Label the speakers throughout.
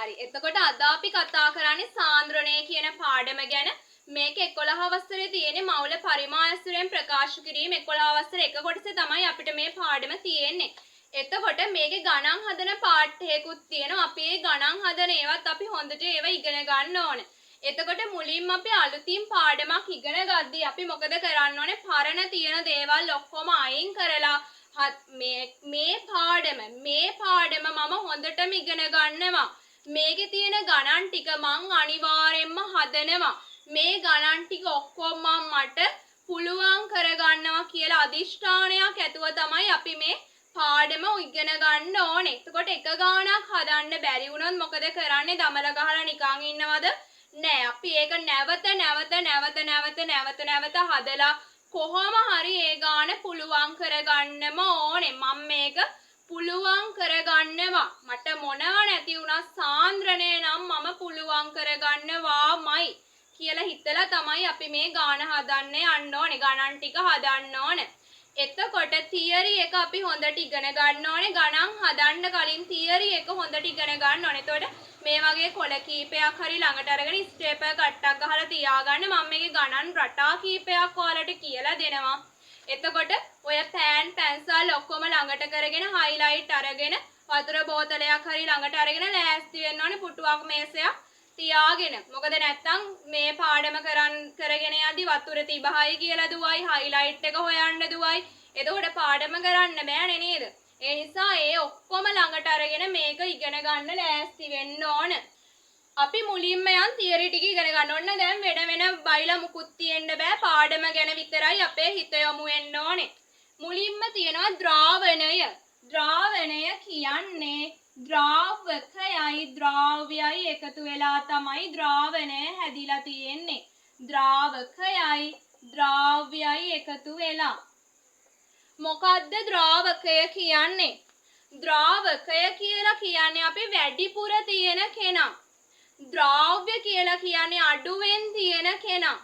Speaker 1: හරි. එතකොට අද අපි කතා කරන්නේ සාන්ද්‍රණය කියන පාඩම ගැන. මේක 11 වසරේ තියෙන්නේ මවුල පරිමායස්ත්‍රයෙන් ප්‍රකාශ කිරීම 11 වසරේ එක කොටසේ තමයි අපිට මේ පාඩම තියෙන්නේ. එතකොට මේකේ ගණන් හදන පාඩයකුත් තියෙනවා. අපි ඒ ගණන් හදන ඒවත් අපි හොඳට ඒවා ඉගෙන ගන්න ඕනේ. එතකොට මුලින්ම අපි අලුතින් පාඩමක් ඉගෙන ගද්දී අපි මොකද කරන්න ඕනේ? පරණ තියෙන දේවල් ඔක්කොම අයින් කරලා මේ පාඩම මම හොඳටම ඉගෙන ගන්නවා. මේකේ තියෙන ගණන් ටික මං අනිවාර්යෙන්ම හදනවා. මේ ගණන් ටික ඔක්කොම මට පුළුවන් කරගන්නවා කියලා අදිෂ්ඨානයක් ඇතුව තමයි අපි මේ පාඩම ඉගෙන ගන්න ඕනේ. එතකොට එක ගාණක් හදන්න බැරි වුණොත් මොකද කරන්නේ? දමල ගහලා නිකන් ඉන්නවද? නෑ. අපි ඒක නැවත හදලා කොහොම හරි ඒ ගාණ පුළුවන් කරගන්නම ඕනේ. මම මේක පුළුවන් කරගන්නවා. මට මොනව නැති වුණා සාන්ද්‍රණය නම් මම පුළුවන් කරගන්නවාමයි කියලා හිතලා තමයි අපි මේ ගාණ හදන්න යන්න ඕනේ. ගණන් ටික හදන්න ඕනේ. එතකොට තියරි එක අපි හොඳට ඉගෙන ගන්න ඕනේ. ගණන් හදන්න කලින් තියරි එක හොඳට ඉගෙන ගන්න ඕනේ. එතකොට මේ වගේ කොළ කීපයක් හරි ළඟට අරගෙන ස්ටේපර් කට්ටක් ගහලා තියාගන්න. මම මේකේ ගණන් රටා කීපයක් ඔයාලට කියලා දෙනවා. එතකොට ඔය පෑන් පැන්සල් ඔක්කොම ළඟට කරගෙන හයිලයිට් අරගෙන වතුර බෝතලයක් හරි ළඟට අරගෙන ලෑස්ති වෙන්න ඕනේ පුටුවක් මේසයක් තියාගෙන. මොකද නැත්තම් මේ පාඩම කරගෙන යද්දි වතුර තිබහයි කියලා දුවයි හයිලයිට් එක හොයන්න දුවයි. එතකොට පාඩම කරන්න බෑනේ නේද? ඒ නිසා ඒ ඔක්කොම ළඟට අරගෙන මේක ඉගෙන ගන්න ලෑස්ති වෙන්න ඕන. අපි මුලින්ම යන් තියරි ටික ඉගෙන ගන්න ඕන. දැන් වෙන බයිලා මුකුත් තියෙන්න බෑ. පාඩම ගැන විතරයි අපේ හිත යොමු වෙන්න ඕනේ. මුලින්ම තියෙනවා ද්‍රාවණය. ද්‍රාවණය කියන්නේ ද්‍රාවකයයි ද්‍රාව්‍යයයි එකතු වෙලා තමයි ද්‍රාවණය හැදිලා තියෙන්නේ. ද්‍රාවකයයි ද්‍රාව්‍යයයි එකතු වෙලා. මොකද්ද ද්‍රාවකය කියන්නේ? ද්‍රාවකය කියලා කියන්නේ අපි වැඩිපුර තියෙන කෙනා. ද්‍රාව්‍ය කියලා කියන්නේ අඩුවෙන් තියෙන කෙනා.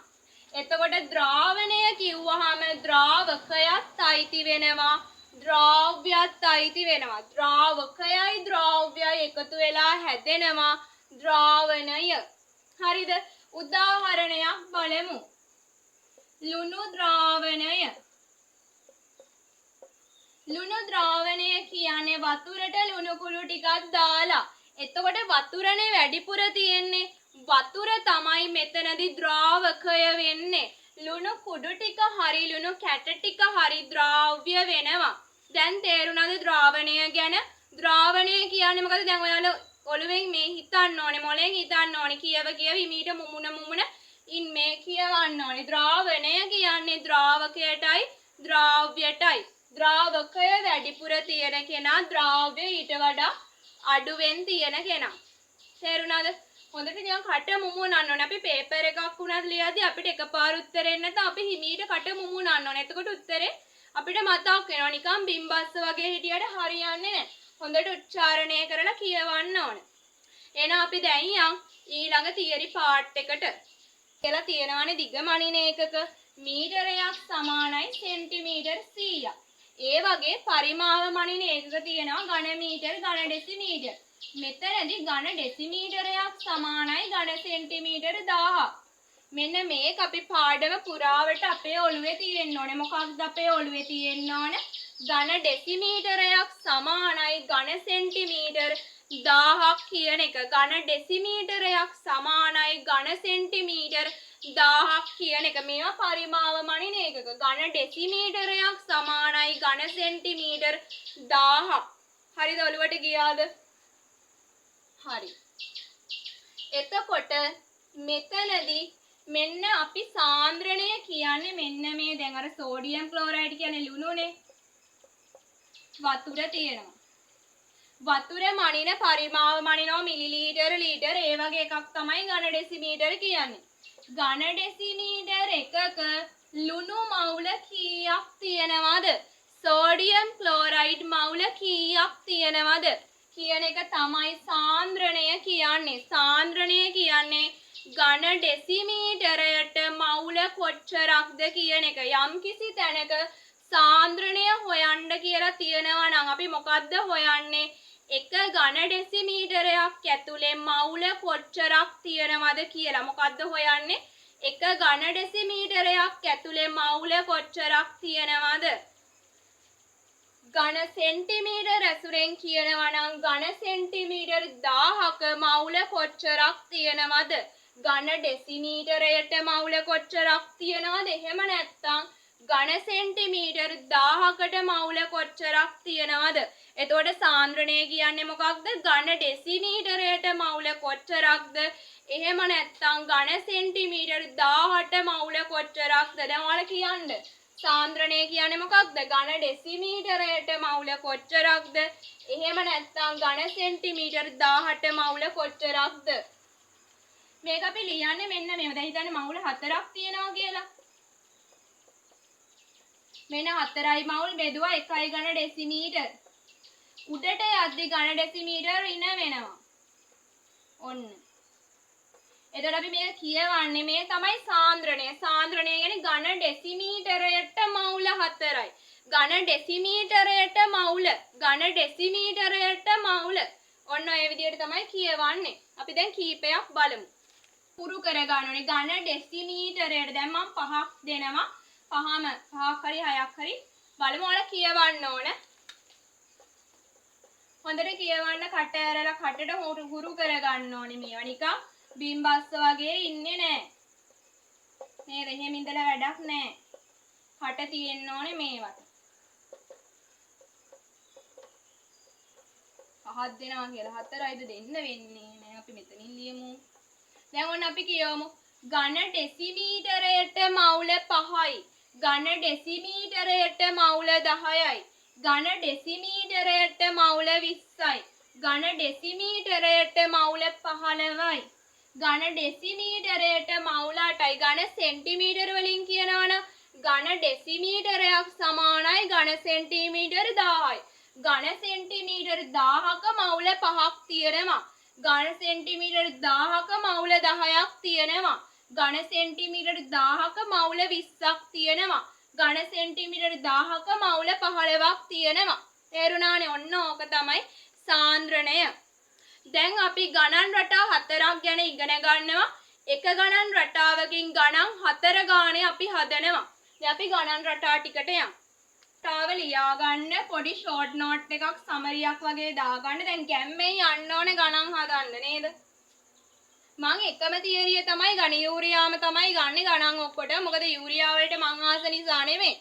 Speaker 1: එතකොට ද්‍රාවණය කිව්වහම ද්‍රාවකයත් අයිති වෙනවා. ද්‍රාව්‍යත් අයිති වෙනවා. ද්‍රාවකයයි ද්‍රාව්‍යයයි එකතු වෙලා හැදෙනවා ද්‍රාවණය. හරිද? උදාහරණයක් බලමු. ලුණු ද්‍රාවණය. ලුණු ද්‍රාවණය කියන්නේ වතුරට ලුණු කුළු ටිකක් දාලා. එතකොට වතුරනේ වැඩිපුර තියෙන්නේ. වතුර තමයි මෙතනදී ද්‍රාවකය වෙන්නේ. ලුණු කුඩු ටික හරි ලුණු කැට ටික හරි ද්‍රාව්‍ය වෙනවා. දැන් තේරුණාද ද්‍රාවණය ගැන? ද්‍රාවණය කියන්නේ මොකද? දැන් ඔයාලා ඔළුවෙන් මේ හිතන්න ඕනේ, මොලෙන් හිතන්න ඕනේ. කියව හිමීට මුමුණ ඉන් මේ කියවන්න ඕනේ. ද්‍රාවණය කියන්නේ ද්‍රාවකයටයි ද්‍රාව්‍යයටයි. ද්‍රාවකය වැඩිපුර තියෙන කෙනා, ද්‍රාව්‍ය ඊට වඩා අඩුවෙන් තියෙන කෙනා. තේරුණාද? හොඳට නිකන් කට මුමුණන්න ඕනේ. අපි පේපර් එකක් උනත් ලියද්දි අපිට එකපාර උත්තරේ එන්න නැත්නම් අපි හිමීට කට මුමුණන්න ඕනේ. එතකොට උත්තරේ අපිට මතක් වෙනවා. නිකන් බිම්බස්ස වගේ හිටියට හරියන්නේ නැහැ. හොඳට උච්චාරණය කරලා කියවන්න ඕනේ. එහෙනම් අපි දැන් යන් ඊළඟ තියරි පාර්ට් එකට. කියලා තියෙනවානේ දිග මණින ඒකක මීටරයක් සමානයි සෙන්ටිමීටර් 100ක්. ඒ වගේ පරිමාව මණින ඒකක තියෙනවා ඝන මීටර ඝන ඩෙසිමීටර. මෙතනදී ඝන ඩෙසිමීටරයක් සමානයි ඝන සෙන්ටිමීටර 1000ක්. මෙන්න මේක අපි පාඩම පුරාවට අපේ ඔළුවේ තියෙන්න ඕනේ. මොකක්ද අපේ ඔළුවේ තියෙන්න ඕනේ? ඝන ඩෙසිමීටරයක් සමානයි ඝන සෙන්ටිමීටර 1000ක් කියන එක. ඝන ඩෙසිමීටරයක් සමානයි ඝන සෙන්ටිමීටර 1000ක් කියන එක. මේවා පරිමාව මණින ඒකක. ඝන ඩෙසිමීටරයක් සමානයි ඝන සෙන්ටිමීටර 1000ක්. හරිද? ඔළුවට ගියාද? හරි. එතකොට මෙතනදී මෙන්න අපි සාන්ද්‍රණය කියන්නේ මෙන්න මේ දැන් අර සෝඩියම් ක්ලෝරයිඩ් කියන්නේ ලුණුනේ. වතුර තියෙනවා. වතුර මණින පරිමාව මණිනවා මිලිලීටර ලීටර ඒ වගේ එකක් තමයි ඝන ඩෙසිමීටර කියන්නේ. ඝන ඩෙසිමීටර එකක ලුණු මවුල කීයක් තියෙනවද? සෝඩියම් ක්ලෝරයිඩ් මවුල කීයක් තියෙනවද කියන එක තමයි සාන්ද්‍රණය කියන්නේ. සාන්ද්‍රණය කියන්නේ ඝන ඩෙසිමීටරයට මවුල කොච්චරක්ද කියන එක. යම්කිසි තැනක සාන්ද්‍රණය හොයන්න කියලා තියෙනවා නම් අපි මොකද්ද හොයන්නේ? එක ඝන ඩෙසිමීටරයක් ඇතුලේ මවුල කොච්චරක් තියෙනවද කියලා. මොකද්ද හොයන්නේ? එක ඝන ඩෙසිමීටරයක් ඇතුලේ මවුල කොච්චරක් තියෙනවද? ඝන සෙන්ටිමීටර ඇසුරෙන් කියනවා නම් ඝන සෙන්ටිමීටර 1000ක මවුල කොච්චරක් තියෙනවද? ඝන ඩෙසිමීටරයට මවුල කොච්චරක් තියෙනවද? එහෙම නැත්නම් ඝන සෙන්ටිමීටර 1000කට මවුල කොච්චරක් තියෙනවද? එතකොට සාන්ද්‍රණය කියන්නේ මොකක්ද? ඝන ඩෙසිමීටරයට මවුල කොච්චරක්ද? එහෙම නැත්නම් ඝන සෙන්ටිමීටර 1000ට මවුල කොච්චරක්ද? දැන් ඔයාලා කියන්න. සාන්ද්‍රණය කියන්නේ මොකක්ද? ඝන ඩෙසිමීටරයට මවුල කොච්චරක්ද? එහෙම නැත්නම් ඝන සෙන්ටිමීටර 1000ට මවුල කොච්චරක්ද? මේක අපි ලියන්නේ මෙන්න මේව. දැන් හිතන්නේ මවුල 4ක් තියෙනවා කියලා. මෙන්න 4යි මවුල් බෙදුවා 1යි ඝන ඩෙසිමීටර. උඩට යද්දි ඝන ඩෙසිමීටර ඍණ වෙනවා. ඔන්න. එතකොට අපි මේක කියවන්නේ මේ තමයි සාන්ද්‍රණය. සාන්ද්‍රණය කියන්නේ ඝන ඩෙසිමීටරයට මවුල 4යි. ඝන ඩෙසිමීටරයට මවුල. ඝන ඩෙසිමීටරයට මවුල. ඔන්න ඔය විදිහට තමයි කියවන්නේ. අපි දැන් කීපයක් බලමු. පුරු කර ගන්න ඕනේ. ඝන ඩෙසිමීටරයට දැන් මම 5ක් දෙනවා. 5ක් හරි 6ක් හරි බලමු. ඔයාලා කියවන්න ඕන. හොඳට කියවන්න කට ඇරලා කටට හුරු කර ගන්න ඕනේ. මේවා නිකන් බිම්බස්ස වගේ ඉන්නේ නැහැ. නේද? එහෙම ඉඳලා වැඩක් නැහැ. කට තියෙන්න ඕනේ මේවට. පහක් දෙනවා කියලා 4යිද දෙන්න වෙන්නේ නෑ. අපි මෙතනින් ලියමු. දැන් ඔන්න අපි කියවමු. ඝන ඩෙසිමීටරයට මවුල 5යි. ඝන ඩෙසිමීටරයට මවුල 10යි. ඝන ඩෙසිමීටරයට මවුල 20යි. ඝන ඩෙසිමීටරයට මවුල 15යි. ඝන ඩෙසිමීටරයට මවුල 8යි. ඝන සෙන්ටිමීටර වලින් කියනවනම් ඝන ඩෙසිමීටරයක් සමානයි ඝන සෙන්ටිමීටර 1000යි. ඝන සෙන්ටිමීටර 1000ක මවුල 5ක් තියෙනවා. ඝන සෙන්ටිමීටර 1000ක මවුල 10ක් තියෙනවා. ඝන සෙන්ටිමීටර 1000ක මවුල 20ක් තියෙනවා. ඝන සෙන්ටිමීටර 1000ක මවුල 15ක් තියෙනවා. තේරුණානේ? ඔන්න ඕක තමයි සාන්ද්‍රණය. දැන් අපි ගණන් රටා 4ක් ගැන ඉගෙන ගන්නවා. එක ගණන් රටාවකින් ගණන් 4 ගානේ අපි හදනවා. දැන් අපි ගණන් රටා ටිකට යමු. රටාව ලියා ගන්න පොඩි ෂෝට් නෝට් එකක් සමරියක් වගේ දාගන්න. දැන් ගැම්මෙන් යන්න ඕනේ ගණන් හදන්න නේද? මම එකම තියරිය තමයි ගන්නේ. යූරියාම තමයි ගන්නෙ ගණන් ඔක්කොට. මොකද යූරියා වලට මං ආස නිසා නෙමෙයි.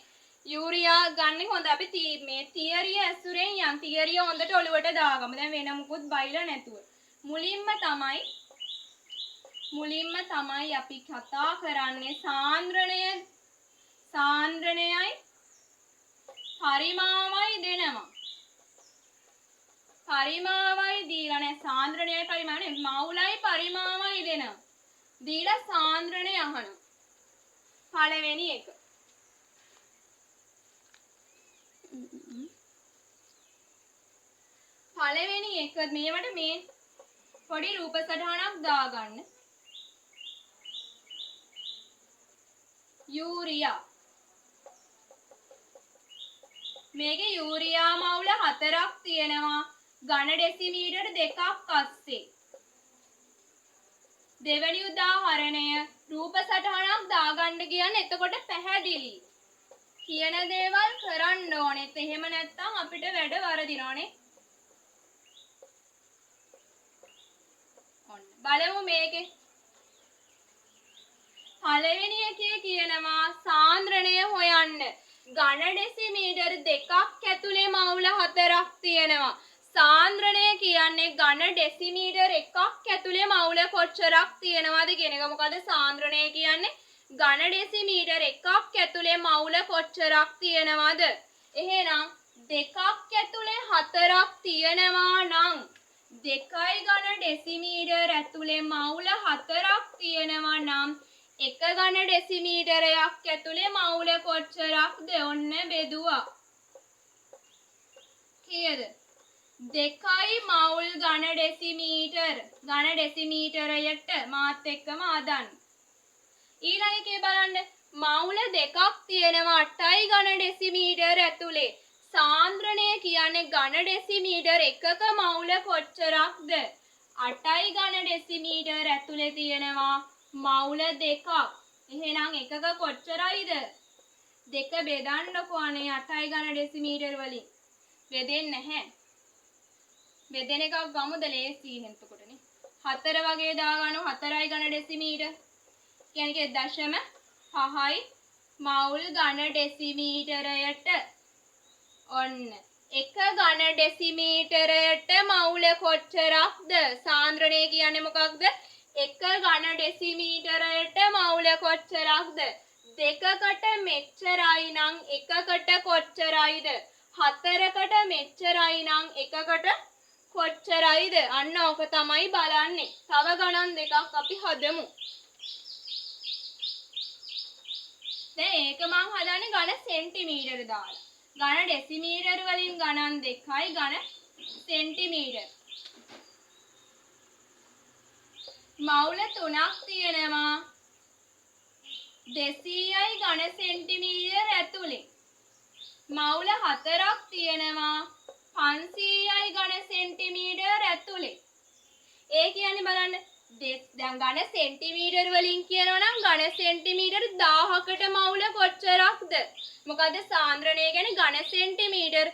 Speaker 1: යූරියා ගන්න හොඳ අපි මේ තියරිය ඇසුරෙන් යන් තියරිය හොඳට ඔලුවට දාගමු. දැන් වෙන මුකුත් බයිලා නැතුව. මුලින්ම තමයි අපි කතා කරන්නේ සාන්ද්‍රණයයි පරිමාවයි දෙනවා. පරිමාවයි දීලා නැහැ. සාන්ද්‍රණයයි පරිමාවයි මවුලයි පරිමාවයි දෙනවා. දීලා සාන්ද්‍රණය අහනවා. පළවෙනි එක. පළවෙනි එක මේවට මේ පොඩි රූප සටහනක් දාගන්න. යූරියා. මේකේ යූරියා මවුල 4ක් තියෙනවා. ඝන ඩෙසිමීටර 2ක් අස්සේ. දෙවැනි උදාහරණය රූප සටහනක් දාගන්න කියන්නේ එතකොට පැහැදිලි. කියන දේවල් කරන්න ඕනේ. එහෙම නැත්නම් අපිට වැඩ වරදිනවනේ. ඔන්න බලමු මේකේ. පළවෙනි එකේ කියනවා සාන්ද්‍රණය හොයන්න. ඝන ඩෙසිමීටර 2ක් ඇතුලේ මවුල 4ක් තියෙනවා. සාන්ද්‍රණය කියන්නේ ඝන ඩෙසිමීටර 1ක් ඇතුලේ මවුල කොච්චරක් තියෙනවද කියන එක. මොකද සාන්ද්‍රණය කියන්නේ ඝන ඩෙසිමීටර 1ක් ඇතුලේ මවුල කොච්චරක් තියෙනවද? එහෙනම් 2ක් ඇතුලේ 4ක් තියෙනවා නම් 2යි ඝන ඩෙසිමීටර ඇතුලේ මවුල 4ක් තියෙනවා නම් 1 ඝන ඩෙසිමීටරයක් ඇතුලේ මවුල කොච්චරක්ද? ඔන්න බෙදුවා. කීයද? 2යි මවුල් ඝන ඩෙසිමීටරයට මාත් එක්කම ආදන්න. ඊළඟ එකේ බලන්න මවුල 2ක් තියෙනවා 8යි ඝන ඩෙසිමීටර ඇතුලේ. සාන්ද්‍රණය කියන්නේ ඝන ඩෙසිමීටර් එකක මවුල කොච්චරක්ද? 8යි ඝන ඩෙසිමීටර් ඇතුලේ තියෙනවා මවුල දෙකක්. එහෙනම් එකක කොච්චරයිද? දෙක බෙදන්නකෝ අනේ 8යි ඝන ඩෙසිමීටර් වලින්. බෙදෙන්නේ නැහැ. බෙදෙන එකක් ගමුද ලේසි එතකොටනේ. 4 වගේ දාගනු 4යි ඝන ඩෙසිමීටර්. කියන්නේ 0.5යි මවුල් ඝන ඩෙසිමීටරයට. ඔන්න 1 ඝන ඩෙසිමීටරයට මවුල කොච්චරක්ද? සාන්ද්‍රණය කියන්නේ මොකක්ද? 1 ඝන ඩෙසිමීටරයට මවුල කොච්චරක්ද? දෙකකට මෙච්චරයි නම් එකකට කොච්චරයිද? 4කට මෙච්චරයි නම් එකකට කොච්චරයිද? අන්න ඕක තමයි බලන්නේ. තව ගණන් දෙකක් අපි හදමු. දැන් ඒක මං හදන්නේ ඝන සෙන්ටිමීටර දාලා. ඝන ඩෙසිමීටර වලින් ගණන් දෙකයි ඝන සෙන්ටිමීටර. මවුල 3ක් තියෙනවා 200යි ඝන සෙන්ටිමීටර ඇතුලේ. මවුල 4ක් තියෙනවා 500යි ඝන සෙන්ටිමීටර ඇතුලේ. ඒ කියන්නේ බලන්න දැන් ඝන සෙන්ටිමීටර වලින් කියනවා නම් ඝන සෙන්ටිමීටර 1000කට මවුල කොච්චරක්ද? මොකද සාන්ද්‍රණය කියන්නේ ඝන සෙන්ටිමීටර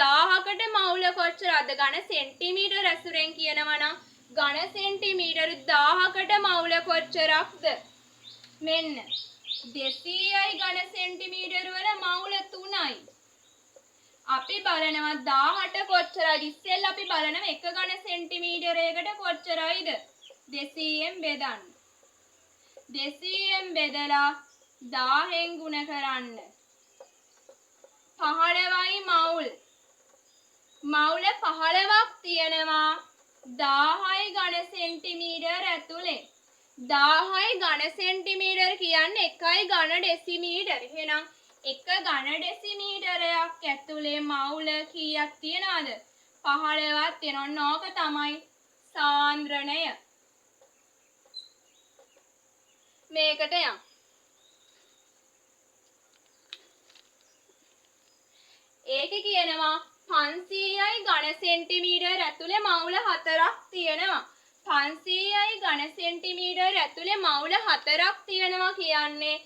Speaker 1: 1000කට මවුල කොච්චරක්ද? ඝන සෙන්ටිමීටර ඇසුරෙන් කියනවා නම් ඝන සෙන්ටිමීටර 1000කට මවුල කොච්චරක්ද? මෙන්න 200යි ඝන සෙන්ටිමීටර වල මවුල 3යි. අපි බලනවා 1000ට කොච්චරයිද? ඉස්සෙල්ලා අපි බලනවා 1 ඝන සෙන්ටිමීටරයකට කොච්චරයිද? 200ෙන් බෙදන්න. 200ෙන් බෙදලා 1000ෙන් ගුණ කරන්න. 15යි මවුල්. මවුල 15ක් තියෙනවා 1000යි ඝන සෙන්ටිමීටර ඇතුලේ. 1000යි ඝන සෙන්ටිමීටර කියන්නේ 1යි ඝන ඩෙසිමීටර. එහෙනම් 1 ඝන ඩෙසිමීටරයක් ඇතුලේ මවුල කීයක් තියනවද? 15ක් තියෙනවා. ඕක තමයි සාන්ද්‍රණය. මේකට යන්න. ඒකේ කියනවා 500යි ඝන සෙන්ටිමීටර ඇතුලේ මවුල 4ක් තියෙනවා. 500යි ඝන සෙන්ටිමීටර ඇතුලේ මවුල 4ක් තියෙනවා කියන්නේ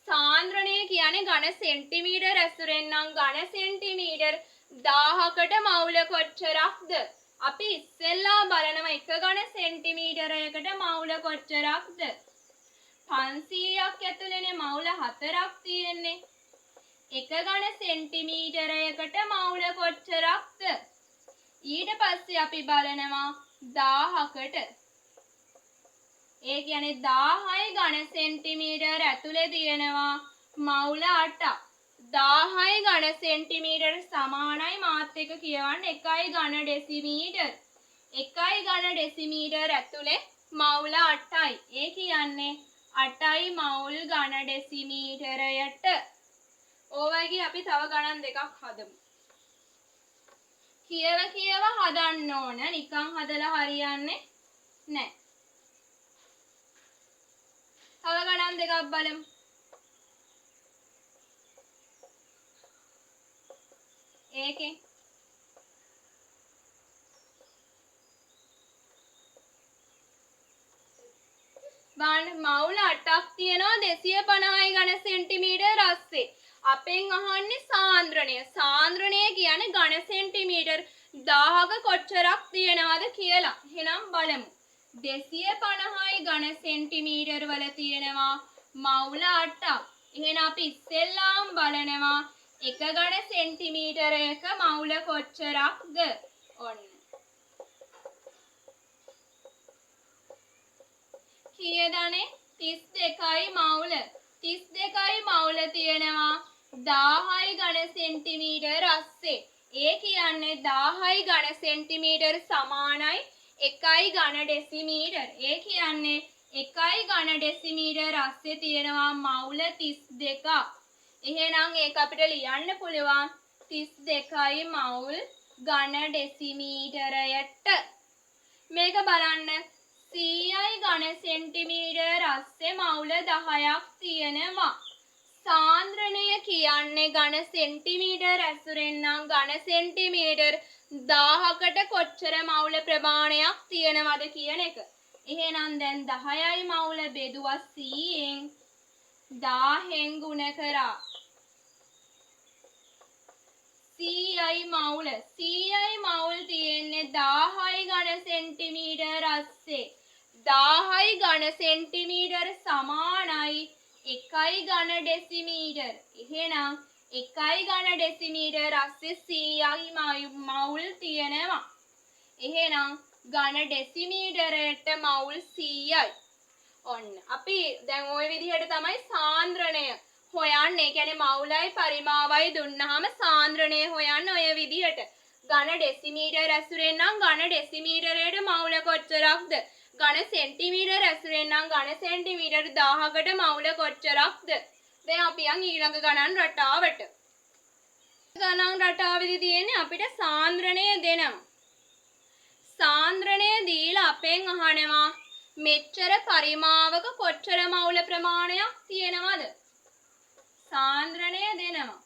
Speaker 1: සාන්ද්‍රණය කියන්නේ ඝන සෙන්ටිමීටර ඇසුරෙන් නම් ඝන සෙන්ටිමීටර 1000කට මවුල කොච්චරක්ද? අපි ඉස්සෙල්ලා බලනවා 1 ඝන සෙන්ටිමීටරයකට මවුල කොච්චරක්ද? 500ක් ඇතුලේනේ මවුල 4ක් තියෙන්නේ. 1 ඝන සෙන්ටිමීටරයකට මවුල කොච්චරක්ද? ඊට පස්සේ අපි බලනවා 1000කට. ඒ කියන්නේ 1000යි ඝන සෙන්ටිමීටර ඇතුලේ තියෙනවා මවුල 8ක්. 1000යි ඝන සෙන්ටිමීටර සමානයි මාත් එක කියවන්න 1යි ඝන ඩෙසිමීටර. 1යි ඝන ඩෙසිමීටර ඇතුලේ මවුල 8යි. ඒ කියන්නේ 8යි මවුල් ඝන ඩෙසිමීටරයට. ඕවගේ අපි තව ගණන් දෙකක් හදමු. කියව හදන්න ඕන. නිකන් හදලා හරියන්නේ නැහැ. තව ගණන් දෙකක් බලමු. ඒකේ මවුල 8ක් තියෙනවා 250යි ඝන සෙන්ටිමීටර රස්සේ. අපෙන් අහන්නේ සාන්ද්‍රණය. සාන්ද්‍රණය කියන්නේ ඝන සෙන්ටිමීටර 1000ක කොච්චරක් තියෙනවද කියලා. එහෙනම් බලමු. 250යි ඝන සෙන්ටිමීටර වල තියෙනවා මවුල 8ක්. එහෙනම් අපි ඉස්සෙල්ලාම බලනවා 1 ඝන සෙන්ටිමීටරයක මවුල කොච්චරක්ද? ඔන්න. කීයදනේ? 32යි මවුල. 32යි මවුල තියෙනවා 1000යි ඝන සෙන්ටිමීටර රස්සේ. ඒ කියන්නේ 1000යි ඝන සෙන්ටිමීටර සමානයි 1යි ඝන ඩෙසිමීටර. ඒ කියන්නේ 1යි ඝන ඩෙසිමීටර රස්සේ තියෙනවා මවුල 32ක්. එහෙනම් ඒක අපිට ලියන්න පුළුවන් 32යි මවුල් ඝන ඩෙසිමීටරයට. මේක බලන්න 100යි ඝන සෙන්ටිමීටර රස්සේ මවුල 10ක් තියෙනවා. සාන්ද්‍රණය කියන්නේ ඝන සෙන්ටිමීටර් ඇසුරෙන් නම් ඝන සෙන්ටිමීටර් 1000කට කොච්චර මවුල ප්‍රමාණයක් තියෙනවද කියන එක. එහෙනම් දැන් 10යි මවුල බෙදුවා 100ෙන් 1000ෙන් ගුණ කරා 100යි මවුල් තියෙන්නේ 1000යි ඝන සෙන්ටිමීටර් අස්සේ 1000යි ඝන සෙන්ටිමීටර් සමානයි 1යි ඝන ඩෙසිමීටර්. එහෙනම් 1යි ඝන ඩෙසිමීටර් අස්සේ 100යි මවුල් තියෙනවා. එහෙනම් ඝන ඩෙසිමීටරයට මවුල් 100යි. ඔන්න අපි දැන් ওই විදිහට තමයි සාන්ද්‍රණය හොයන්නේ. ඒ කියන්නේ මවුලයි පරිමාවයි දුන්නාම සාන්ද්‍රණය හොයන්න ඔය විදිහට. ඝන ඩෙසිමීටර් ඇසුරෙන් නම් ඝන ඩෙසිමීටරයට මවුල කොච්චරක්ද? ඝන සෙන්ටිමීටර් ඇසුරෙන් නම් ඝන සෙන්ටිමීටර් 1000කට මවුල කොච්චරක්ද? දැන් අපි යන් ඊළඟ ගණන් රටාවට. ගණන් රටාවේදී තියෙන්නේ අපිට සාන්ද්‍රණය දෙනවා. සාන්ද්‍රණය දීලා අපෙන් අහනවා මෙච්චර පරිමාවක කොච්චර මවුල ප්‍රමාණයක් තියෙනවද? සාන්ද්‍රණය දෙනවා.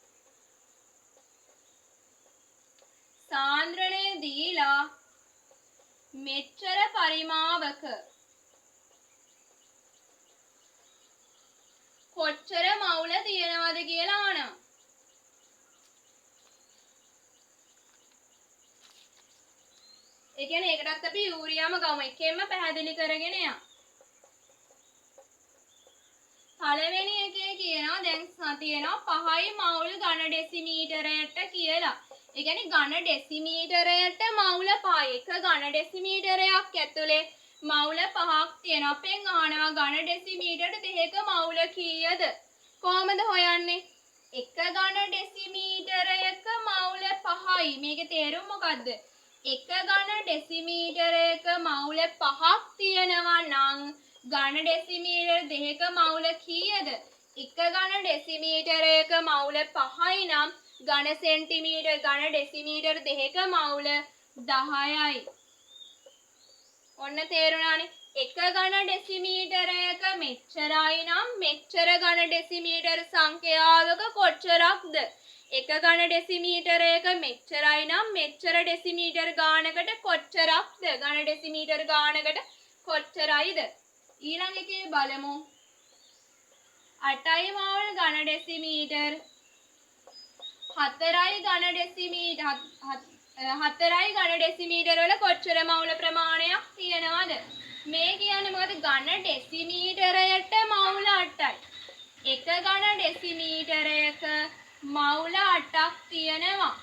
Speaker 1: සාන්ද්‍රණය දීලා මෙච්චර පරිමාවක කොච්චර මවුල තියෙනවද කියලා අහනවා. ඒ කියන්නේ ඒකටත් අපි යූරියාම ගමු. එකෙන්ම පැහැදිලි කරගෙන යමු. පළවෙනි එකේ කියනවා දැන් තියෙනවා 5යි මවුල් ඝන ඩෙසිමීටරයට කියලා. ඒ කියන්නේ ඝන ඩෙසිමීටරයට මවුල 5යි. එක ඝන ඩෙසිමීටරයක් ඇතුලේ මවුල 5ක් තියෙනවා. අපෙන් අහනවා ඝන ඩෙසිමීටර දෙකක මවුල කීයද? කොහමද හොයන්නේ? එක ඝන ඩෙසිමීටරයක මවුල 5යි. මේකේ තේරුම මොකද්ද? එක ඝන ඩෙසිමීටරයක මවුල 5ක් තියෙනවා නම් ඝන ඩෙසිමීටර දෙකක මවුල කීයද? එක ඝන ඩෙසිමීටරයක මවුල 5යි නම් ඝන සෙන්ටිමීටර ඝන ඩෙසිමීටර දෙකක මවුල 10යි. ඔන්න තේරුණානේ. එක ඝන ඩෙසිමීටරයක මෙච්චරයි නම් මෙච්චර ඝන ඩෙසිමීටර සංඛ්‍යාවක කොච්චරක්ද? එක ඝන ඩෙසිමීටරයක මෙච්චරයි නම් මෙච්චර ඩෙසිමීටර ගානකට කොච්චරක්ද? ඝන ඩෙසිමීටර ගානකට කොච්චරයිද? ඊළඟ එකේ බලමු. 8යි මවුල් ඝන ඩෙසිමීටර 4යි ඝන ඩෙසිමීටර 4යි ඝන ඩෙසිමීටර වල කොච්චර මවුල ප්‍රමාණයක් තියෙනවද? මේ කියන්නේ මොකද? ඝන ඩෙසිමීටරයට මවුල 8යි. එක ඝන ඩෙසිමීටරයක මවුල 8ක් තියෙනවා.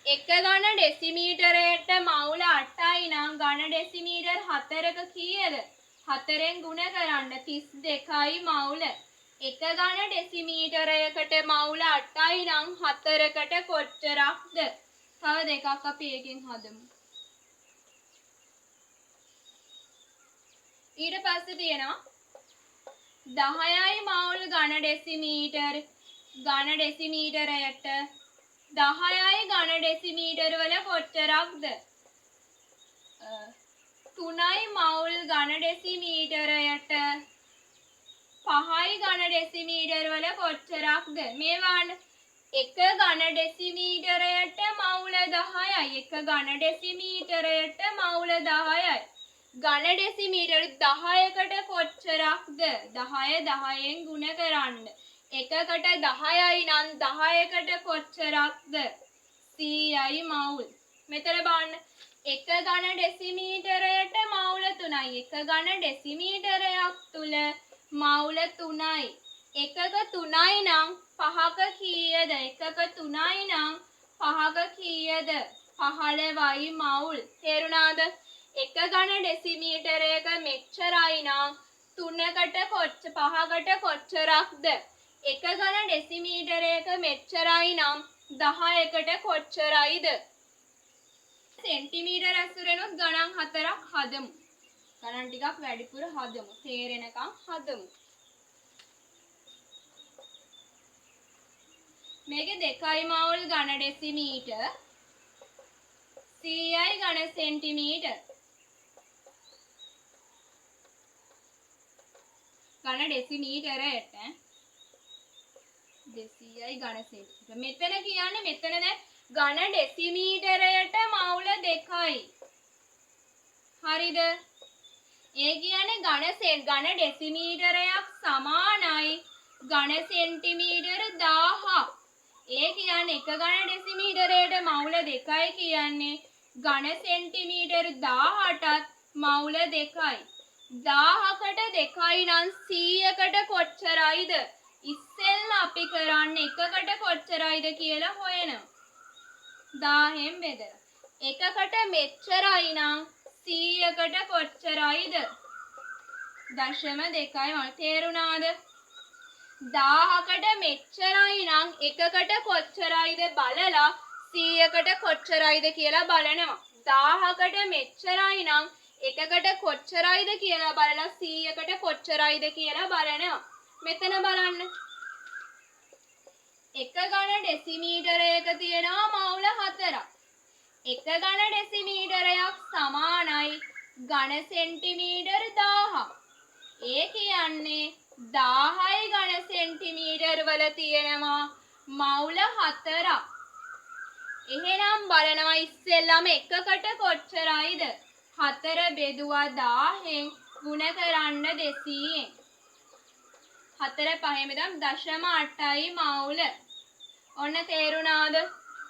Speaker 1: එක ඝන ඩෙසිමීටරයට මවුල 8යි නම් ඝන ඩෙසිමීටර 4ක කීයද? 4ෙන් ගුණ කරන්න 32යි මවුල. එක ඝන ඩෙසිමීටරයකට මවුල 8යි නම් 4කට කොච්චරක්ද? තව දෙකක් අපි එකෙන් හදමු. ඊට පස්සේ තියෙනවා 10යි මවුල් ඝන ඩෙසිමීටර ඝන ඩෙසිමීටරයට 10යි ඝන ඩෙසිමීටර වල කොච්චරක්ද? 3යි මවුල් ඝන ඩෙසිමීටරයට 5යි ඝන ඩෙසිමීටර වල කොච්චරක්ද? මේ වань එක ඝන ඩෙසිමීටරයට මවුල 10යි. එක ඝන ඩෙසිමීටරයට මවුල 10යි. ඝන ඩෙසිමීටර 10කට කොච්චරක්ද? 10 10ෙන් ගුණ කරන්න. එකකට 10යි නම් 10කට කොච්චරක්ද? 100යි මවුල්. මෙතන බලන්න. එක ඝන ඩෙසිමීටරයට මවුල 3යි. එක ඝන ඩෙසිමීටරයක් තුල මවුල 3යි. එකක 3යි නම් 5ක කීයද? එකක 3යි නම් 5ක කීයද? 15යි මවුල්. තේරුණාද? එක ඝන ඩෙසිමීටරයක මෙච්චරයි නම් 5කට කොච්චරක්ද? එක ඝන ඩෙසිමීටරයක මෙච්චරයි නම් 10කට කොච්චරයිද? සෙන්ටිමීටර ඇසුරෙනුත් ගණන් 4ක් හදමු. ගණන් ටිකක් වැඩිපුර හදමු. තේරෙනකම් හදමු. මේකේ 2යි මවුල් ඝන ඩෙසිමීටර 100යි ඝන සෙන්ටිමීටර ඝන ඩෙසිමීටරයට 200යි ඝන සෙන්ටිමීටර. මෙතන කියන්නේ මෙතන දැන් ඝන ඩෙසිමීටරයට මවුල 2යි. හරිද? ඒ කියන්නේ ඝන ඩෙසිමීටරයක් සමානයි ඝන සෙන්ටිමීටර 1000ක්. ඒ කියන්නේ එක ඝන ඩෙසිමීටරයට මවුල 2යි කියන්නේ ඝන සෙන්ටිමීටර 18ටත් මවුල 2යි. 1000කට 2යි නම් 100කට කොච්චරයිද? ඉස්සෙල්ලා අපි කරන්නේ එකකට කොච්චරයිද කියලා හොයනවා. 1000න් බෙදලා. එකකට මෙච්චරයි නම් 100කට කොච්චරයිද? 0.2යි මම තේරුණාද? 1000කට මෙච්චරයි නම් එකකට කොච්චරයිද බලලා 100කට කොච්චරයිද කියලා බලනවා. 1000කට මෙච්චරයි නම් එකකට කොච්චරයිද කියලා බලලා 100කට කොච්චරයිද කියලා බලනවා. මෙතන බලන්න. එක ඝන ඩෙසිමීටරයක තියෙනවා මවුල 4ක්. එක ඝන ඩෙසිමීටරයක් සමානයි ඝන සෙන්ටිමීටර 1000ක්. ඒ කියන්නේ 1000යි ඝන සෙන්ටිමීටර වල තියෙනවා මවුල 4ක්. එහෙනම් බලනවා ඉස්සෙල්ලාම එකකට කොච්චරයිද? 4 බෙදුවා 1000න් ගුණ කරන්න 200න්. 4 5 මෙතන 0.8යි මවුල. ඔන්න තේරුණාද?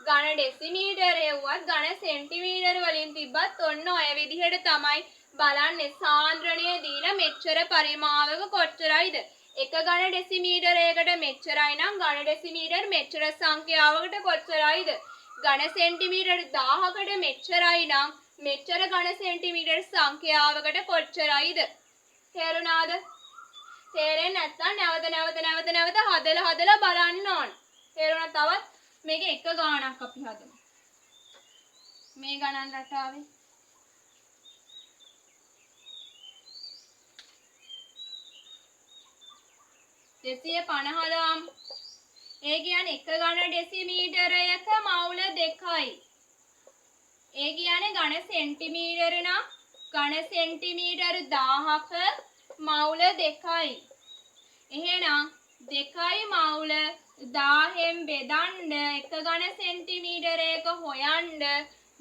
Speaker 1: ඝන ඩෙසිමීටරයවත් ඝන සෙන්ටිමීටර වලින් තිබ්බත් ඔන්න ඔය විදිහට තමයි බලන්නේ. සාන්ද්‍රණය දීලා මෙච්චර පරිමාවක කොච්චරයිද? එක ඝන ඩෙසිමීටරයකට මෙච්චරයි නම් ඝන ඩෙසිමීටර මෙච්චර සංඛ්‍යාවකට කොච්චරයිද? ඝන සෙන්ටිමීටර 1000කට මෙච්චරයි නම් මෙච්චර ඝන සෙන්ටිමීටර සංඛ්‍යාවකට කොච්චරයිද? තේරුණාද? තේරෙන්නේ නැත්නම් නැවත හදලා බලන්න ඕන. තේරුණා? තවත් මේක එක ගාණක් අපි හදමු. මේ ගණන් රටාවේ 250 ඒ කියන්නේ එක ඝන ඩෙසිමීටරයක මවුල 2යි. ඒ කියන්නේ ඝන සෙන්ටිමීටර නම් ඝන සෙන්ටිමීටර 1000ක මවුල 2යි. එහෙනම් 2යි මවුල 1000න් බෙදන්න එක ඝන සෙන්ටිමීටරයක හොයන්න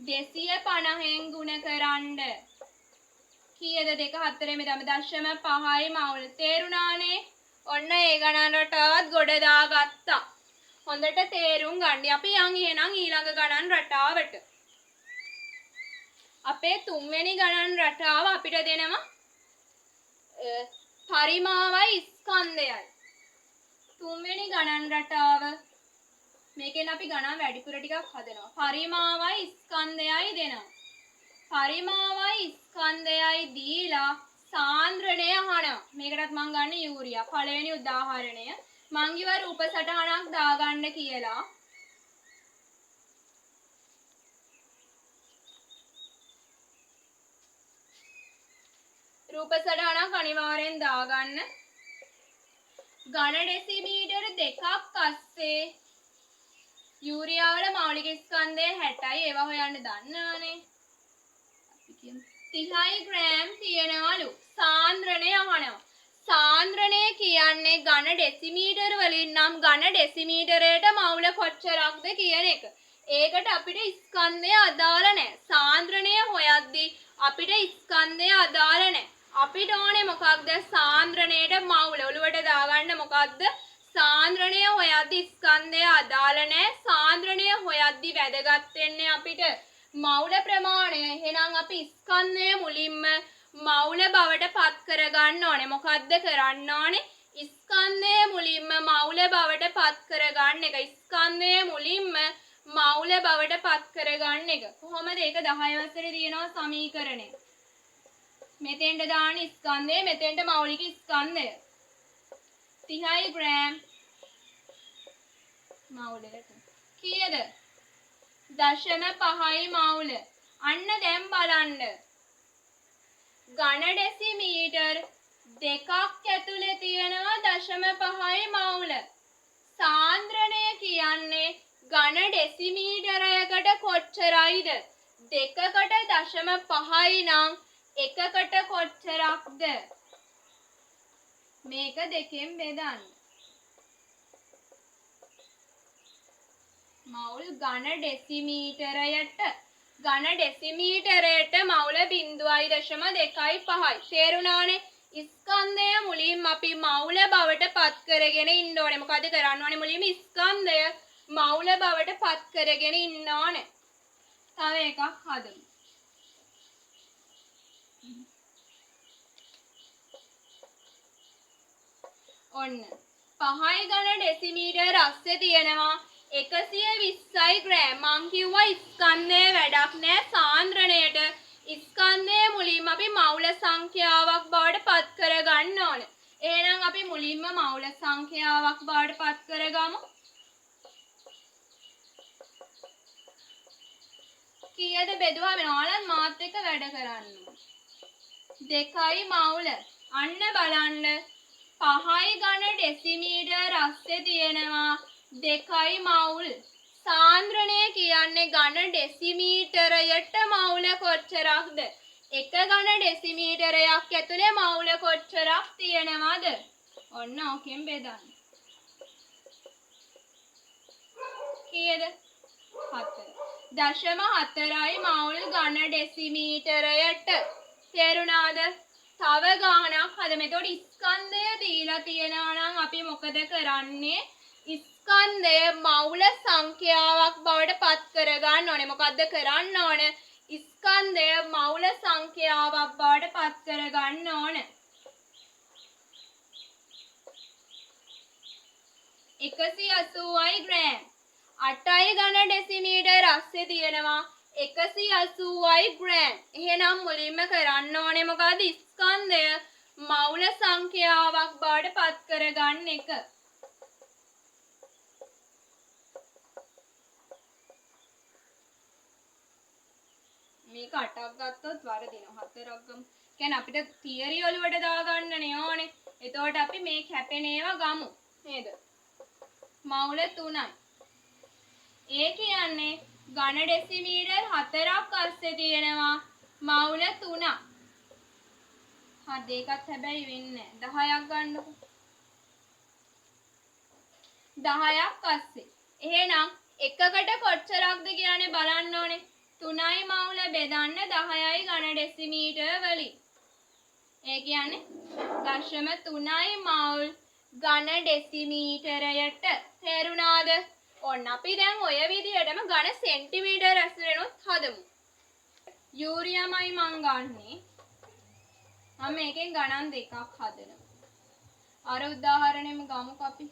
Speaker 1: 250න් ගුණ කරන්න. කීයද 2 4 මෙතන 0.5යි මවුල. තේරුණානේ? ඔන්න ඒ ගණන් රටාවත් ගොඩ දාගත්තා. හොඳට තේරුම් ගන්න. අපි යන් එහෙනම් ඊළඟ ගණන් රටාවට. අපේ තුන්වෙනි ගණන් රටාව අපිට දෙනවා පරිමාවයි ස්කන්ධයයි. තුන්වෙනි ගණන් රටාව මේකෙන් අපි ගණන් වැඩිපුර ටිකක් හදනවා. පරිමාවයි ස්කන්ධයයි දෙනවා. පරිමාවයි ස්කන්ධයයි දීලා සාන්ද්‍රණය අහනවා. මේකටත් මම ගන්න යූරියා. පළවෙනි උදාහරණය මං කිව්ව රූප සටහනක් දාගන්න කියලා. රූප සටහනක් අනිවාර්යෙන් දාගන්න. ඝන ඩෙසිමීටර 2ක් අස්සේ යූරියා වල මෞලික ස්කන්ධය 60යි. ඒවා හොයන්න දන්නවනේ. අපි කියමු 30යි ග්‍රෑම් තියෙනවලු. සාන්ද්‍රණය අහනවා. සාන්ද්‍රණය කියන්නේ ඝන ඩෙසිමීටර වලින් නම් ඝන ඩෙසිමීටරයට මවුල කොච්චරක්ද කියන එක. ඒකට අපිට ස්කන්ධය අදාළ නැහැ. සාන්ද්‍රණය හොයද්දී අපිට ස්කන්ධය අදාළ නැහැ. අපිට ඕනේ මොකක්ද? සාන්ද්‍රණයට මවුල. ඔළුවට දාගන්න මොකක්ද? සාන්ද්‍රණය හොයද්දී ස්කන්ධය අදාළ නැහැ. සාන්ද්‍රණය හොයද්දී වැදගත් වෙන්නේ අපිට මවුල ප්‍රමාණය. එහෙනම් අපි ස්කන්ධය මුලින්ම මවුල බවට පත් කරගන්න ඕනේ. මොකද්ද කරන්න ඕනේ? ස්කන්ධය මුලින්ම මවුල බවට පත් කරගන්න එක. ස්කන්ධය මුලින්ම මවුල බවට පත් කරගන්න එක. කොහොමද? ඒක 10 වසරේ තියෙනවා සමීකරණය. මෙතෙන්ට දාන්න ස්කන්ධය, මෙතෙන්ට මෞලික ස්කන්ධය. 30යි ග්‍රෑම් මවුලට. කීයද? 0.5යි මවුල. අන්න දැන් බලන්න. ඝන ඩෙසිමීටර් 2ක් ඇතුලේ තියෙනවා 0.5යි මවුල. සාන්ද්‍රණය කියන්නේ ඝන ඩෙසිමීටරයකට කොච්චරයිද? 2කට 0.5යි නම් එකකට කොච්චරක්ද? මේක දෙකෙන් බෙදන්න. මවුල් ඝන ඩෙසිමීටරයට ඝන ඩෙසිමීටරයට මවුල 0.25යි. තේරුණානේ? ස්කන්ධය මුලින්ම අපි මවුල බවට පත් කරගෙන ඉන්න ඕනේ. මොකද කරන්න ඕනේ? මුලින්ම ස්කන්ධය මවුල බවට පත් කරගෙන ඉන්න ඕනේ. තව එකක් හදමු. ඔන්න 5 ඝන ඩෙසිමීටර රස්සේ තියෙනවා 120යි ග්‍රෑම්. මං කිව්වා ස්කන්ධයේ වැඩක් නෑ සාන්ද්‍රණයට. ස්කන්ධයේ මුලින්ම අපි මවුල සංඛ්‍යාවක් බවට පත් කරගන්න ඕන. එහෙනම් අපි මුලින්ම මවුල සංඛ්‍යාවක් බවට පත් කරගමු. කීයද බෙදුවා වෙනවලත් මාත් එක්ක වැඩ කරන්න. 2යි මවුල. අන්න බලන්න 5යි ඝන ඩෙසිමීටර රස්සේ තියෙනවා 2යි මවුල්. සාන්ද්‍රණය කියන්නේ ඝන ඩෙසිමීටරයට මවුල කොච්චරක්ද? 1 ඝන ඩෙසිමීටරයක් ඇතුලේ මවුල කොච්චරක් තියෙනවද? ඔන්න ඕකෙන් බෙදන්න. කීයද? 4. 0.4යි මවුල් ඝන ඩෙසිමීටරයට. තේරුණාද? තව ගානක් හදමු. එතකොට ස්කන්ධය දීලා තියෙනවා නම් අපි මොකද කරන්නේ? ස්කන්ධය මවුල සංඛ්‍යාවක් බවට පත් කරගන්න ඕනේ. මොකද්ද කරන්න ඕන? ස්කන්ධය මවුල සංඛ්‍යාවක් බවට පත් කරගන්න ඕන. 180යි ග්‍රෑම්. 8යි ඝන ඩෙසිමීටර රස්සේ තියෙනවා 180යි ග්‍රෑම්. එහෙනම් මුලින්ම කරන්න ඕනේ මොකද? ස්කන්ධය මවුල සංඛ්‍යාවක් බවට පත් කරගන්න එක. මේක 8ක් ගත්තොත් වරදිනවා. 4ක් ගමු. කියන්නේ අපිට තියරි වලට දාගන්නනේ ඕනේ. එතකොට අපි මේ කැපෙන ඒවා ගමු. නේද? මවුල 3යි. ඒ කියන්නේ ඝන ඩෙසිමීටර් 4ක් අස්සේ තියෙනවා මවුල 3ක්. හරි ඒකත් හැබැයි වෙන්නේ නැහැ. 10ක් ගන්නකො. 10ක් අස්සේ. එහෙනම් එකකට කොච්චරක්ද කියන්නේ බලන්න ඕනේ. 3යි මවුල බෙදන්න 10යි ඝන ඩෙසිමීටර් වලින්. ඒ කියන්නේ 0.3යි මවුල් ඝන ඩෙසිමීටරයට. තේරුණාද? ඔන්න අපි දැන් ඔය විදිහටම ඝන සෙන්ටිමීටර ඇසුරෙනුත් හදමු. යූරියමයි මං ගන්නෙ. මම මේකෙන් ගණන් දෙකක් හදනවා. අර උදාහරණෙම ගමුකෝ අපි.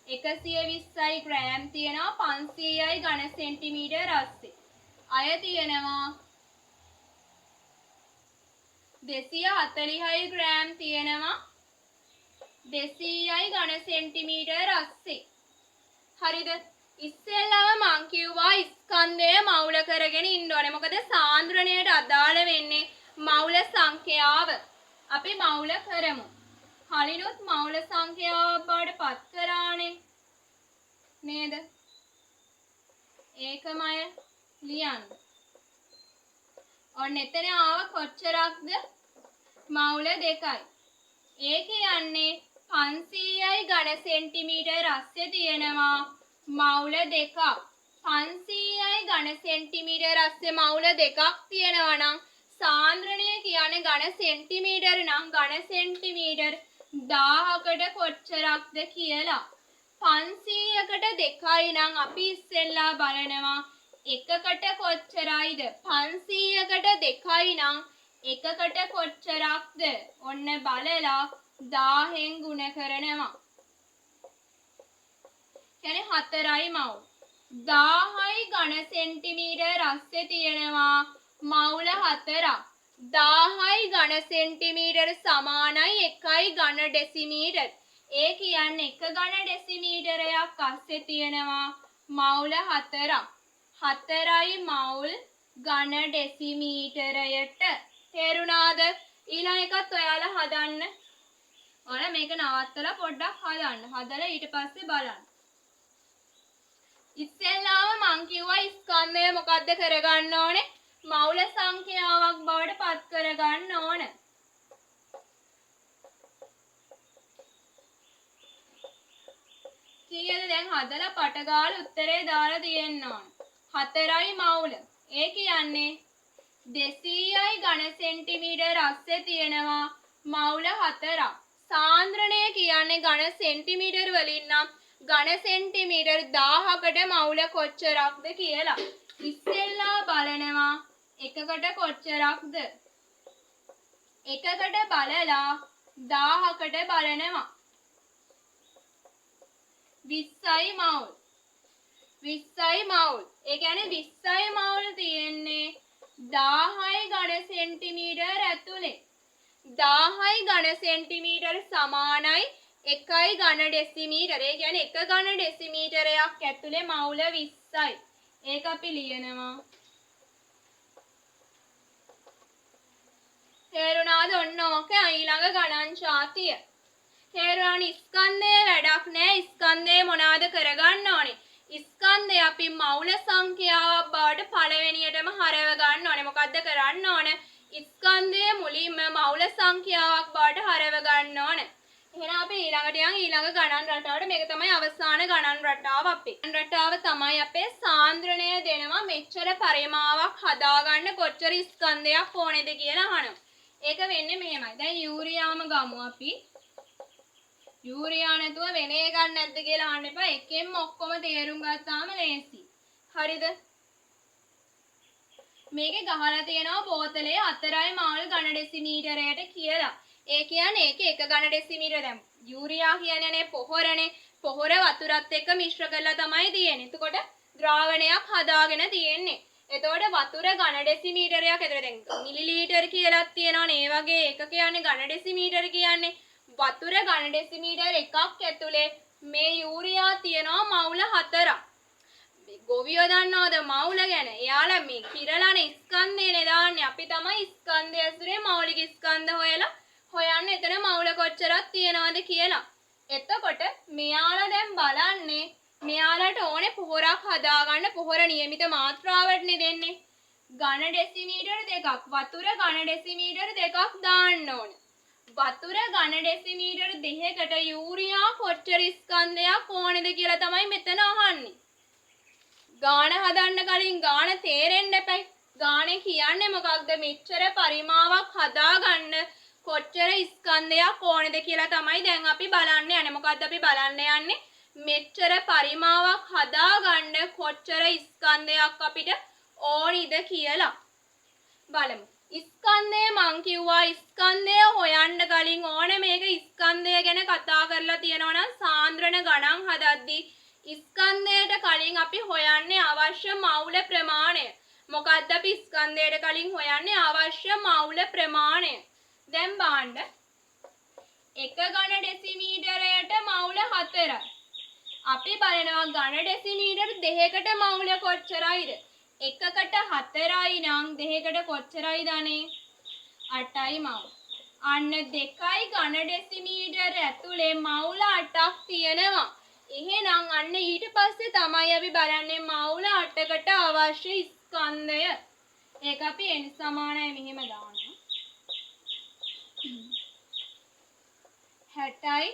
Speaker 1: 120යි ග්‍රෑම් තියෙනවා 500යි ඝන සෙන්ටිමීටර රස්සේ. අය තියෙනවා 240යි ග්‍රෑම් තියෙනවා 200යි ඝන සෙන්ටිමීටර රස්සේ. හරිද? ඉස්සෙල්ලාම මං කිව්වා ස්කන්ධය මවුල කරගෙන ඉන්න ඕනේ. මොකද සාන්ද්‍රණයට අදාළ වෙන්නේ මවුල සංඛ්‍යාව. අපි මවුල කරමු. කලිනුත් මවුල සංඛ්‍යාවක් බවට පත් කරානේ. නේද? ඒකමය ලියන්න. ඔන්න එතන ආව කොච්චරක්ද? මවුල 2යි. ඒ කියන්නේ 500යි ඝන සෙන්ටිමීටර රස්සේ තියෙනවා මවුල 2ක්. 500යි ඝන සෙන්ටිමීටර රස්සේ මවුල 2ක් තියෙනවා නම් සාන්ද්‍රණය කියන්නේ ඝන සෙන්ටිමීටර නම් ඝන සෙන්ටිමීටර 1000කට කොච්චරක්ද කියලා. 500කට 2යි නම් අපි ඉස්සෙල්ලා බලනවා එකකට කොච්චරයිද? 500කට 2යි නම් එකකට කොච්චරක්ද? ඔන්න බලලා 1000න් ගුණ කරනවා. කියන්නේ 4යි මවුල්. 1000යි ඝන සෙන්ටිමීටර රස්සේ තියෙනවා මවුල 4ක්. 1000යි ඝන සෙන්ටිමීටර සමානයි 1යි ඝන ඩෙසිමීටර. ඒ කියන්නේ 1 ඝන ඩෙසිමීටරයක් අස්සේ තියෙනවා මවුල 4ක්. 4යි මවුල් ඝන ඩෙසිමීටරයට. තේරුණාද? ඊළඟ එකත් ඔයාලා හදන්න. ඔයාලා මේක නවත්තලා පොඩ්ඩක් හදන්න. හදලා ඊට පස්සේ බලන්න. ඉස්සෙල්ලාම මං කිව්වා ස්කන්ධය මොකද්ද කරගන්න ඕනේ? මවුල සංඛ්‍යාවක් බවට පත් කරගන්න ඕන. කීයද දැන් හදලා පට ගාලා උත්තරේ දාලා තියෙන්න ඕන. 4යි මවුල. ඒ කියන්නේ 200යි ඝන සෙන්ටිමීටර් අස්සේ තියෙනවා මවුල 4ක්. සාන්ද්‍රණය කියන්නේ ඝන සෙන්ටිමීටර් වලින් නම් ඝන සෙන්ටිමීටර් 1000කට මවුල කොච්චරක්ද කියලා. ඉස්සෙල්ලා බලනවා එකකට කොච්චරක්ද? එකකට බලලා 1000කට බලනවා. 20යි මවුල්. 20යි මවුල්. ඒ කියන්නේ 20යි මවුල් තියෙන්නේ 10යි ඝන සෙන්ටිමීටර් ඇතුලේ. 10යි ඝන සෙන්ටිමීටර් සමානයි 1යි ඝන ඩෙසිමීටර. ඒ කියන්නේ 1 ඝන ඩෙසිමීටරයක් ඇතුලේ මවුල 20යි. ඒක අපි ලියනවා. තේරුණාද? ඔන්න ඕක ඊළඟ ගණන් ශාතිය. තේරුණානේ? ස්කන්ධයේ වැඩක් නැහැ. ස්කන්ධය මොනවාද කරගන්න ඕනේ? ස්කන්ධය අපි මවුල සංඛ්‍යාවක් බවට පළවෙනියටම හරව ගන්න ඕනේ. මොකද්ද කරන්න ඕනේ? ස්කන්ධය මුලින්ම මවුල සංඛ්‍යාවක් බවට හරව ගන්න ඕනේ. එහෙනම් අපි ඊළඟට යන් ඊළඟ ගණන් රටාවට. මේක තමයි අවසාන ගණන් රටාව අපේ. ගණන් රටාව තමයි අපේ සාන්ද්‍රණය දෙනවා මෙච්චර පරිමාවක් හදාගන්න කොච්චර ස්කන්ධයක් ඕනේද කියලා අහනවා. ඒක වෙන්නේ මෙහෙමයි. දැන් යූරියාම ගමු අපි. යූරියා නැතුව වෙන එකක් නැද්ද කියලා අහන්න එපා. එකෙන්ම ඔක්කොම තේරුම් ගත්තාම ලේසි. හරිද? මේකේ ගහලා තියෙනවා බෝතලේ 4යි මවුල් ඝන ඩෙසිමීටරයට කියලා. ඒ කියන්නේ ඒකේ 1 ඝන ඩෙසිමීටර දැන් යූරියා කියන්නේ පොහොරනේ. පොහොර වතුරත් එක්ක මිශ්‍ර කරලා තමයි තියෙන්නේ. එතකොට ද්‍රාවණයක් හදාගෙන තියෙන්නේ. එතකොට වතුර ඝන ඩෙසිමීටරයක් ඇතුලේ දැන් මිලිලීටර් කියලාත් තියෙනවනේ. ඒ වගේ එක කියන්නේ ඝන ඩෙසිමීටර කියන්නේ වතුර ඝන ඩෙසිමීටර් එකක් ඇතුලේ මේ යූරියා තියෙනවා මවුල 4ක්. ගොවියෝ දන්නවද මවුල ගැන? එයාලා මේ කිරලානේ ස්කන්ධයනේ දාන්නේ. අපි තමයි ස්කන්ධය ඇසුරේ මෞලික ස්කන්ධ හොයන්නේ. එතන මවුල කොච්චරක් තියෙනවද කියලා. එතකොට මෙයාලා දැන් බලන්නේ මෙයාලට ඕනේ පොහොරක් හදාගන්න. පොහොර නියමිත මාත්‍රාවටනේ දෙන්නේ. ඝන ඩෙසිමීටර් 2ක්. වතුර ඝන ඩෙසිමීටර් 2ක් දාන්න ඕනේ. වතුර ඝන ඩෙසිමීටර් 2කට යූරියා කොච්චර ස්කන්ධයක් ඕනේද කියලා තමයි මෙතන අහන්නේ. ගාන හදන්න කලින් ගාන තේරෙන්න එපයි. ගානේ කියන්නේ මොකක්ද? මෙච්චර පරිමාවක් හදාගන්න කොච්චර ස්කන්ධයක් ඕනේද කියලා තමයි දැන් අපි බලන්න යන්නේ. මොකද්ද අපි බලන්න යන්නේ? මෙච්චර පරිමාවක් හදාගන්න කොච්චර ස්කන්ධයක් අපිට ඕනිද කියලා බලමු. ස්කන්ධය මං කිව්වා ස්කන්ධය හොයන්න කලින් ඕනේ මේක ස්කන්ධය ගැන කතා කරලා තියෙනවා නම් සාන්ද්‍රණ ගණන් හදද්දී ස්කන්ධයට කලින් අපි හොයන්නේ අවශ්‍ය මවුල ප්‍රමාණය. මොකද්ද අපි ස්කන්ධයට කලින් හොයන්නේ අවශ්‍ය මවුල ප්‍රමාණය. දැන් බලන්න 1 ඝන ඩෙසිමීටරයට මවුල 4යි. අපි බලනවා ඝන ඩෙසිමීටර් 2කට මවුල කොච්චරයිද? 1කට 4යි නම් 2කට කොච්චරයිද අනේ? 8යි මවුල. අන්න 2යි ඝන ඩෙසිමීටර් ඇතුලේ මවුල 8ක් තියෙනවා. එහෙනම් අන්න ඊට පස්සේ තමයි අපි බලන්නේ මවුල 8කට අවශ්‍ය ස්කන්ධය. ඒක අපි n සමානයි මෙහෙම දානවා. 60යි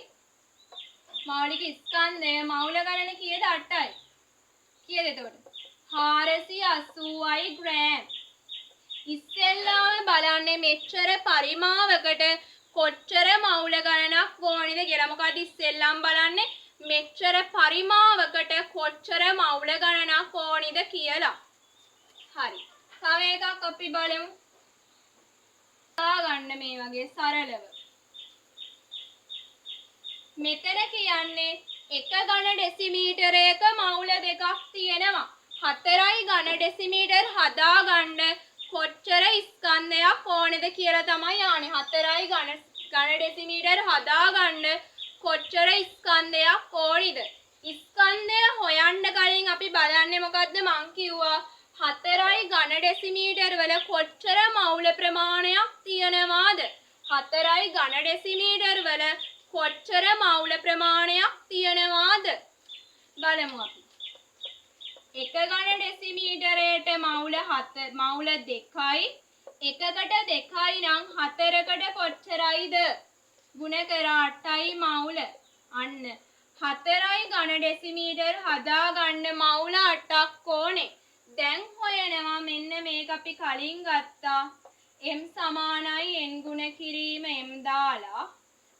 Speaker 1: මෞලික ස්කන්ධය මවුල ගණන කීයද? 8යි. කීයද එතකොට? 480යි ග්‍රෑම්. ඉස්සෙල්ලාම බලන්නේ මෙච්චර පරිමාවකට කොච්චර මවුල ගණනක් ඕනේද කියලා. මොකද ඉස්සෙල්ලාම බලන්නේ මෙච්චර පරිමාවකට කොච්චර මවුල ගණනක් ඕනේද කියලා. හරි. තව එකක් අපි බලමු. ගන්න මේ වගේ සරලව. මෙතන කියන්නේ 1 ඝන ඩෙසිමීටරයක මවුල 2ක් තියෙනවා. 4යි ඝන ඩෙසිමීටර් හදාගන්න කොච්චර ස්කන්ධයක් ඕනේද කියලා තමයි ආනේ. 4යි ඝන ඩෙසිමීටර් හදාගන්න කොච්චර ස්කන්ධයක් ඕනිද? ස්කන්ධය හොයන්න කලින් අපි බලන්නේ මොකද්ද? මං කිව්වා 4යි ඝන ඩෙසිමීටර් වල කොච්චර මවුල ප්‍රමාණයක් තියෙනවාද? 4යි ඝන ඩෙසිමීටර් වල කොච්චර මවුල ප්‍රමාණයක් තියෙනවාද? බලමු අපි. 1 ඝන ඩෙසිමීටරයට මවුල 2යි. 1කට 2යි නම් 4කට කොච්චරයිද? ගුණ කර 8යි මවුල. අන්න 4යි ඝන ඩෙසිමීටර් හදාගන්න මවුල 8ක් ඕනේ. දැන් හොයනවා මෙන්න මේක අපි කලින් ගත්තා. m සමානයි n ගුණ කිරීම m දාලා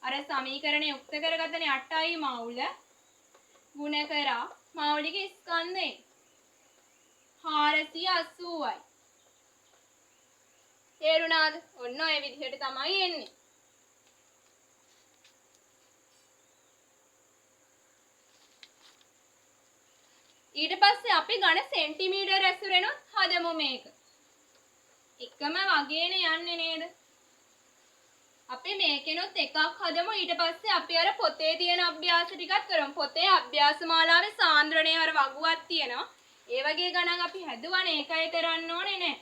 Speaker 1: අර සමීකරණය යුක්ත කරගත්තනේ 8යි මවුල ගුණ කරා මෞලික ස්කන්ධේ 480යි. තේරුණාද? ඔන්න ඔය විදිහට තමයි එන්නේ. ඊට පස්සේ අපි ඝන සෙන්ටිමීටර ඇසුරෙනුත් හදමු මේක. එකම වගේනේ යන්නේ නේද? අපි මේකෙනුත් එකක් හදමු. ඊට පස්සේ අපි අර පොතේ තියෙන අභ්‍යාස ටිකක් කරමු. පොතේ අභ්‍යාස මාලාවේ සාන්ද්‍රණයේ අර වගුවක් තියෙනවා. ඒ වගේ ගණන් අපි හැදුවනේ ඒකයි කරන්න ඕනේ නේ.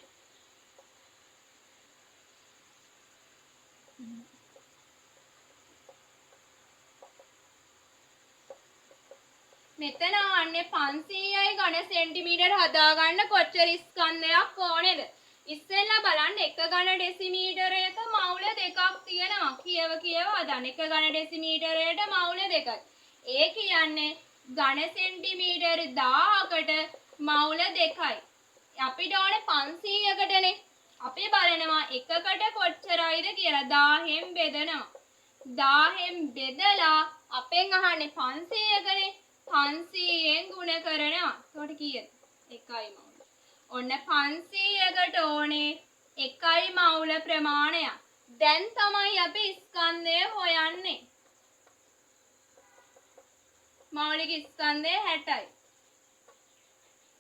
Speaker 1: මෙතන ආන්නේ 500යි ඝන සෙන්ටිමීටර හදාගන්න කොච්චර ස්කන්ධයක් ඕනේද? ඉස්සෙල්ලා බලන්න එක ඝන ඩෙසිමීටරයක මවුල දෙකක් තියෙනවා. කියව හදන්න. එක ඝන ඩෙසිමීටරයට මවුල දෙකයි. ඒ කියන්නේ ඝන සෙන්ටිමීටර 1000කට මවුල දෙකයි. අපිට ඕනේ 500කටනේ. අපි බලනවා එකකට කොච්චරයිද කියලා 1000න් බෙදනවා. 1000න් බෙදලා අපෙන් අහන්නේ 500කනේ. 500න් ගුණ කරනවා. එතකොට කීයද? 1යි මවුල. ඔන්න 500කට ඕනේ 1යි මවුල ප්‍රමාණය. දැන් තමයි අපි ස්කන්ධය හොයන්නේ. මෞලික ස්කන්ධය 60යි.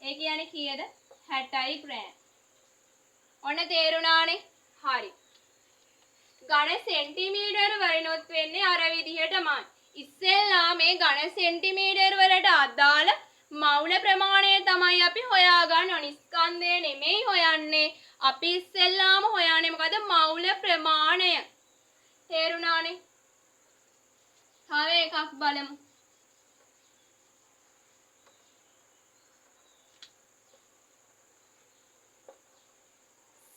Speaker 1: ඒ කියන්නේ කීයද? 60යි ග්‍රෑම්. ඔන්න තේරුණානේ? හරි. ඝන සෙන්ටිමීටර වලිනොත් වෙන්නේ අර විදිහටමයි. ඉස්සෙල්ලා මේ ඝන සෙන්ටිමීටර වලට අදාළ මවුල ප්‍රමාණය තමයි අපි හොයාගන්න ඕනේ. ස්කන්ධය නෙමෙයි හොයන්නේ. අපි ඉස්සෙල්ලාම හොයන්නේ මොකද? මවුල ප්‍රමාණය. තේරුණානේ? තව එකක් බලමු.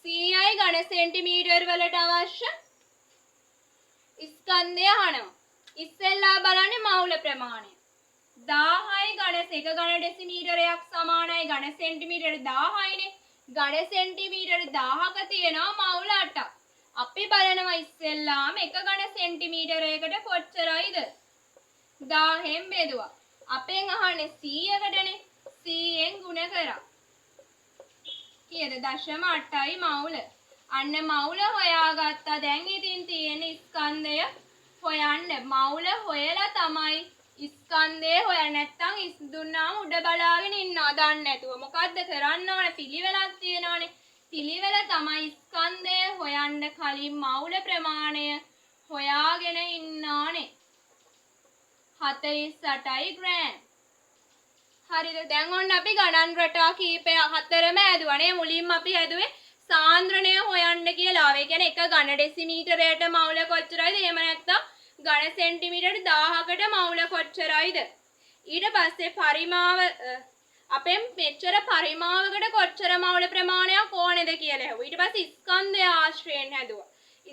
Speaker 1: 100යි ඝන සෙන්ටිමීටර වලට අවශ්‍ය ස්කන්ධය අහනවා. ඉස්සෙල්ලා බලන්නේ මවුල ප්‍රමාණය. 1000යි ඝන එක ඝන ඩෙසිමීටරයක් සමානයි ඝන සෙන්ටිමීටර 1000යිනේ. ඝන සෙන්ටිමීටර 1000ක තියෙනවා මවුල 8ක්. අපි බලනවා ඉස්සෙල්ලාම එක ඝන සෙන්ටිමීටරයකට කොච්චරයිද? 1000න් බෙදුවා. අපෙන් අහන්නේ 100කටනේ. 100න් ගුණ කරා. කීයද? 0.8යි මවුල. අන්න මවුල හොයාගත්තා. දැන් ඉතින් තියෙන ස්කන්ධය හොයන්න. මවුල හොයලා තමයි ස්කන්ධය හොයන්න. නැත්තම් දුන්නාම උඩ බලාගෙන ඉන්නවා දන්නේ නැතුව. මොකද්ද කරන්න ඕන? පිළිවෙලක් තියෙනවානේ. පිළිවෙල තමයි ස්කන්ධය හොයන්න කලින් මවුල ප්‍රමාණය හොයාගෙන ඉන්න ඕනේ. 48යි ග්‍රෑම්. හරිද? දැන් ඔන්න අපි ගණන් රටා කීපය හතරම ඇදුවනේ. මුලින්ම අපි ඇදුවේ සාන්ද්‍රණය හොයන්න කියලා. ඒ කියන්නේ එක ඝන ඩෙසිමීටරයට මවුල කොච්චරයිද? එහෙම නැත්නම් ඝන සෙන්ටිමීටර 1000කට මවුල කොච්චරයිද? ඊට පස්සේ පරිමාව අපෙන් මෙච්චර පරිමාවකට කොච්චර මවුල ප්‍රමාණයක් ඕනේද කියලා ඇහුවා. ඊට පස්සේ ස්කන්ධය ආශ්‍රයෙන් හැදුවා.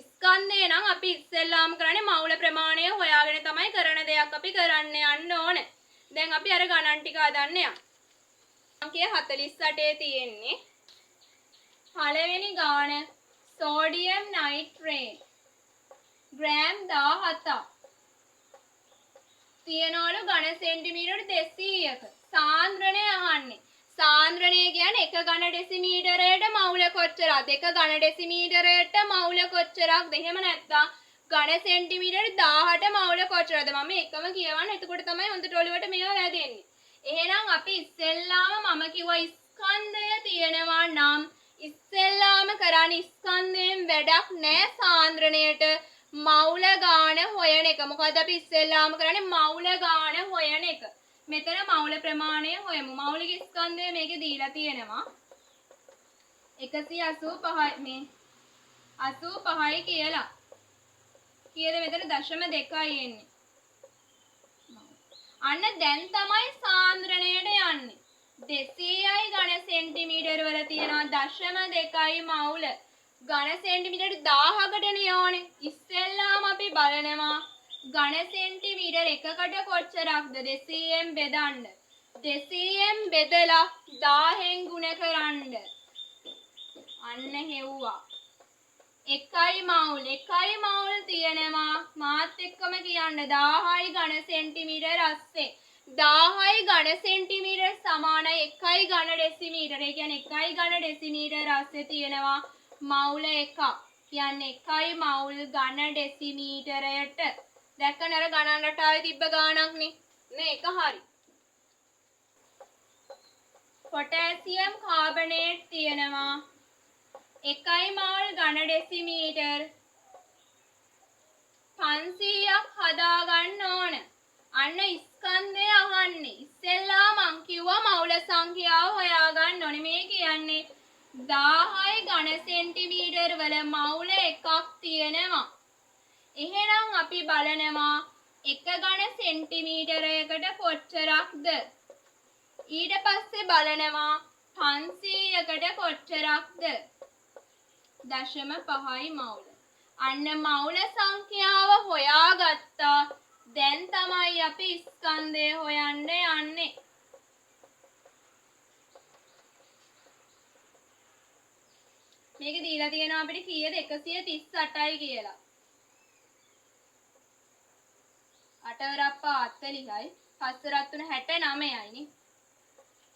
Speaker 1: ස්කන්ධය නම් අපි ඉස්සෙල්ලාම කරන්නේ මවුල ප්‍රමාණය හොයාගෙන තමයි කරන දෙයක් අපි කරන්න යන්න ඕනේ. දැන් අපි අර ගණන් ටික හදන්න යමු. අංකය 48 තියෙන්නේ. පළවෙනි ගාන සෝඩියම් නයිට්‍රේට් ග්‍රෑම් 17ක් තියනවලු ඝන සෙන්ටිමීටර 200ක. සාන්ද්‍රණය අහන්නේ. සාන්ද්‍රණය කියන්නේ එක ඝන ඩෙසිමීටරයට මවුල කොච්චරද? එක ඝන ඩෙසිමීටරයට මවුල කොච්චරක්ද? එහෙම නැත්නම් ඝන සෙන්ටිමීටර 1000ට මවුල කොච්චරද? මම එකම කියවන්න. එතකොට තමයි හොඳට ඔළුවට මේවා වැදෙන්නේ. එහෙනම් අපි ඉස්සෙල්ලාම මම කිව්වා ස්කන්ධය තියෙනවා නම් ඉස්සෙල්ලාම කරන්නේ ස්කන්ධයෙන් වැඩක් නෑ සාන්ද්‍රණයට මවුල ගාන හොයන එක. මොකද අපි ඉස්සෙල්ලාම කරන්නේ මවුල ගාන හොයන එක. මෙතන මවුල ප්‍රමාණය හොයමු. මෞලික ස්කන්ධය මේකේ දීලා තියෙනවා 185 මේ 85යි කියලා. කීයද මෙතන 0.2යි එන්නේ. අන්න දැන් තමයි සාන්ද්‍රණයට යන්නේ. 200යි ඝන සෙන්ටිමීටර වල තියෙනවා 0.2යි මවුල. ඝන සෙන්ටිමීටර 1000කටනේ ඕනේ. ඉස්සෙල්ලාම අපි බලනවා ඝන සෙන්ටිමීටර එකකට කොච්චරක්ද 200න් බෙදන්න 200න් බෙදලා 1000න් ගුණ කරන්න අන්න හෙව්වා එකයි මවුල් තියෙනවා මාත් එක්කම කියන්න 1000යි ඝන සෙන්ටිමීටර අස්සේ 1000යි ඝන සෙන්ටිමීටර සමානයි 1යි ඝන ඩෙසිමීටර. ඒ කියන්නේ 1යි ඝන ඩෙසිමීටර අස්සේ තියෙනවා මවුල එකක්. කියන්නේ 1යි මවුල් ඝන ඩෙසිමීටරයට. දැක්කනේ අර ගණන් රටාවේ තිබ්බ ගාණක් නේ. ඒක හරි. පොටෑසියම් කාබනේට් තියෙනවා 1යි මවුල් ඝන ඩෙසිමීටර 500ක් හදා ගන්න ඕන. අන්න ස්කන්ධය අහන්නේ. ඉස්සෙල්ලා මං කිව්වා මවුල සංඛ්‍යාව හොයාගන්න ඕනේ. මේ කියන්නේ 1000යි ඝන සෙන්ටිමීටර වල මවුල එකක් තියෙනවා. එහෙනම් අපි බලනවා 1 ඝන සෙන්ටිමීටරයකට කොච්චරක්ද? ඊට පස්සේ බලනවා 500කට කොච්චරක්ද? 0.5යි මවුල. අන්න මවුල සංඛ්‍යාව හොයාගත්තා. දැන් තමයි අපි ස්කන්ධය හොයන්න යන්නේ. මේක දීලා තියෙනවා අපිට කීයද 138යි කියලා. 8 වරප්පා 40යි 5 වරක් 3 69යි නේ.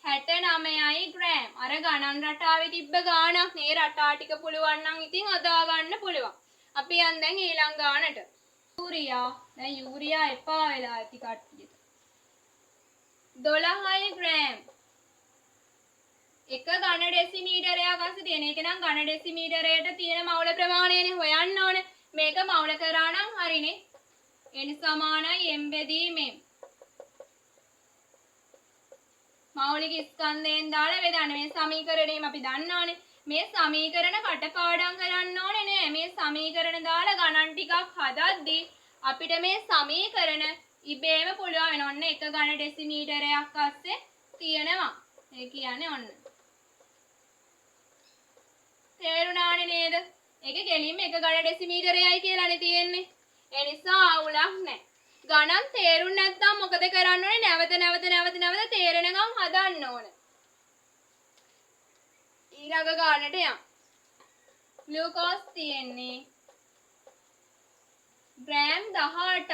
Speaker 1: 69යි ග්‍රෑම්. අර ගණන් රටාවේ තිබ්බ ගාණක් නේ. රටා ටික පුළුවන් නම් ඉතින් හදා ගන්න පුළුවන්. අපි යන් දැන් ඊළඟ ගානට. යූරියා. දැන් යූරියා එපා වෙලා ඇති කට්ටියට. 12යි ග්‍රෑම්. එක ඝන ඩෙසිමීටරයක් අස්සේ තියෙන. ඒක නම් ඝන ඩෙසිමීටරයට තියෙන මවුල ප්‍රමාණයනේ හොයන්න ඕනේ. මේක මවුල කරා නම් හරිනේ. n සමානයි m බෙදීමෙන්. මෞලික ස්කන්ධයෙන් දාලා බෙදන්න. මේ සමීකරණයම අපි දන්නවනේ. මේ සමීකරණ කටපාඩම් කරන්න ඕනේ නෑ. මේ සමීකරණ දාලා ගණන් ටිකක් හදද්දී අපිට මේ සමීකරණ ඉබේම පුළුවන් වෙන. ඔන්න 1 ඝන ඩෙසිමීටරයක් අස්සේ තියෙනවා. ඒ කියන්නේ ඔන්න. තේරුණානේ නේද? ඒක ගෙලින්ම 1 ඝන ඩෙසිමීටරයයි කියලානේ තියෙන්නේ. ඒ නිසා අවුලක් නෑ. ගණන් තේරුම් නැත්නම් මොකද කරන්න ඕනේ? නැවත තේරෙනකම් හදන්න ඕනේ. ඊළඟ ගානට යන්න. ග්ලූකෝස් තියෙන්නේ ග්‍රෑම් 18ක්.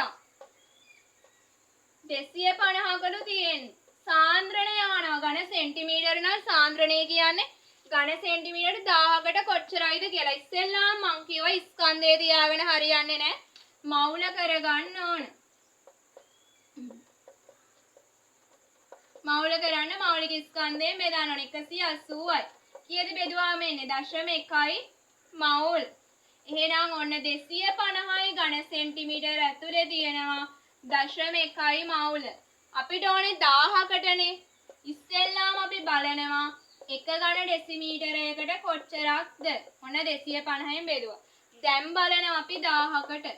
Speaker 1: 250කලු තියෙන්නේ. සාන්ද්‍රණය යනවා ඝන සෙන්ටිමීටර නම් සාන්ද්‍රණය කියන්නේ ඝන සෙන්ටිමීටර 1000කට කොච්චරයිද කියලා. ඉස්සෙල්ලාම මං කිව්වා ස්කන්ධය තියාගෙන හරියන්නේ නැහැ. මවුල කරගන්න ඕන. මවුල කරන්න මෞලික ස්කන්ධයෙන් බෙදන්න ඕන 180යි. කීයද බෙදුවාම එන්නේ 0.1යි මවුල්. එහෙනම් ඔන්න 250යි ඝන සෙන්ටිමීටර ඇතුලේ තියෙනවා 0.1යි මවුල. අපිට ඕනේ 1000කටනේ. ඉස්සෙල්ලාම අපි බලනවා 1 ඝන ඩෙසිමීටරයකට කොච්චරක්ද? ඔන්න 250න් බෙදුවා. දැන් බලනවා අපි 1000කට.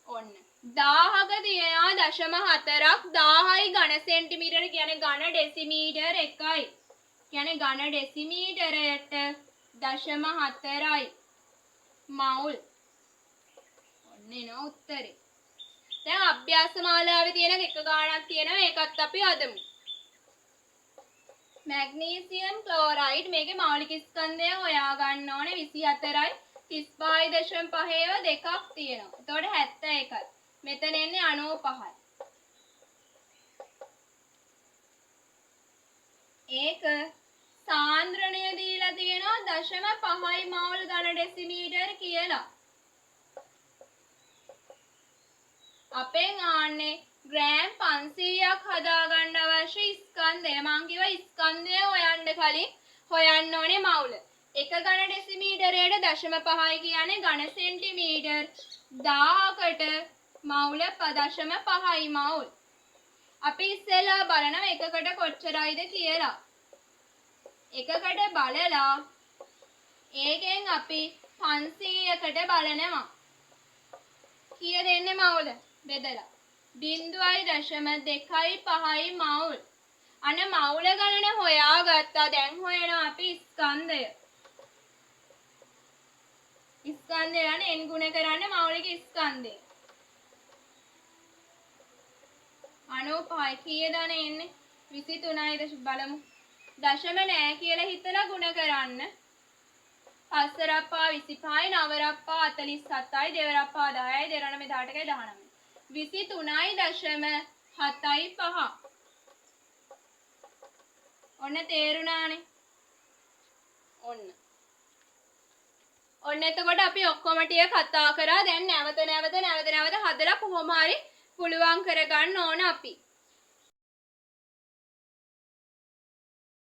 Speaker 1: ඔන්න 1000ක තියෙනවා 0.4ක් 1000යි ඝන සෙන්ටිමීටර කියන්නේ ඝන ඩෙසිමීටර එකයි. කියන්නේ ඝන ඩෙසිමීටරයට 0.4යි මවුල්. ඔන්න එනවා උත්තරේ. දැන් අභ්‍යාස මාලාවේ තියෙන එක ගාණක් තියෙනවා ඒකත් අපි හදමු. මැග්නීසියම් ක්ලෝරයිඩ් මේකේ මෞලික ස්කන්ධය හොයා ගන්න ඕනේ 24යි 35.5 දෙකක් තියෙනවා. එතකොට 71යි. මෙතන එන්නේ 95යි. ඒක සාන්ද්‍රණය දීලා තියෙනවා 0.5යි මවුල් ඝන ඩෙසිමීටර කියලා. අපෙන් ආන්නේ ග්‍රෑම් 500ක් හදාගන්න අවශ්‍ය ස්කන්ධය. මං කිව්වා ස්කන්ධය හොයන්න කලින් හොයන්න ඕනේ මවුල. 1 ඝන ඩෙසිමීටරයට 0.5යි කියන්නේ ඝන සෙන්ටිමීටර් 1000කට මවුල 0.5යි මවුල්. අපි ඉස්සෙල්ලා බලනවා එකකට කොච්චරයිද කියලා. එකකට බලලා ඒකෙන් අපි 500කට බලනවා. කීයද එන්නේ මවුල? බෙදලා 0.25යි මවුල්. අන්න මවුල ගණන හොයාගත්තා. දැන් හොයනවා අපි ස්කන්ධය. ස්කන්ධය යන n ගුණ කරන්න මෞලික ස්කන්ධය. 95 කීයද එන්නේ? 23යි බලමු. දශම නෑ කියලා හිතලා ගුණ කරන්න. පස්තරප්පා 25යි, නවරප්පා 47යි, දෙවරප්පා 10යි, දෙරණ 18යි 19යි. 23.75. ඔන්න තේරුණානේ. ඔන්න එතකොට අපි ඔක්කොම ටික කතා කරා. දැන් නැවත හදලා කොහොම හරි පුළුවන් කරගන්න ඕන අපි.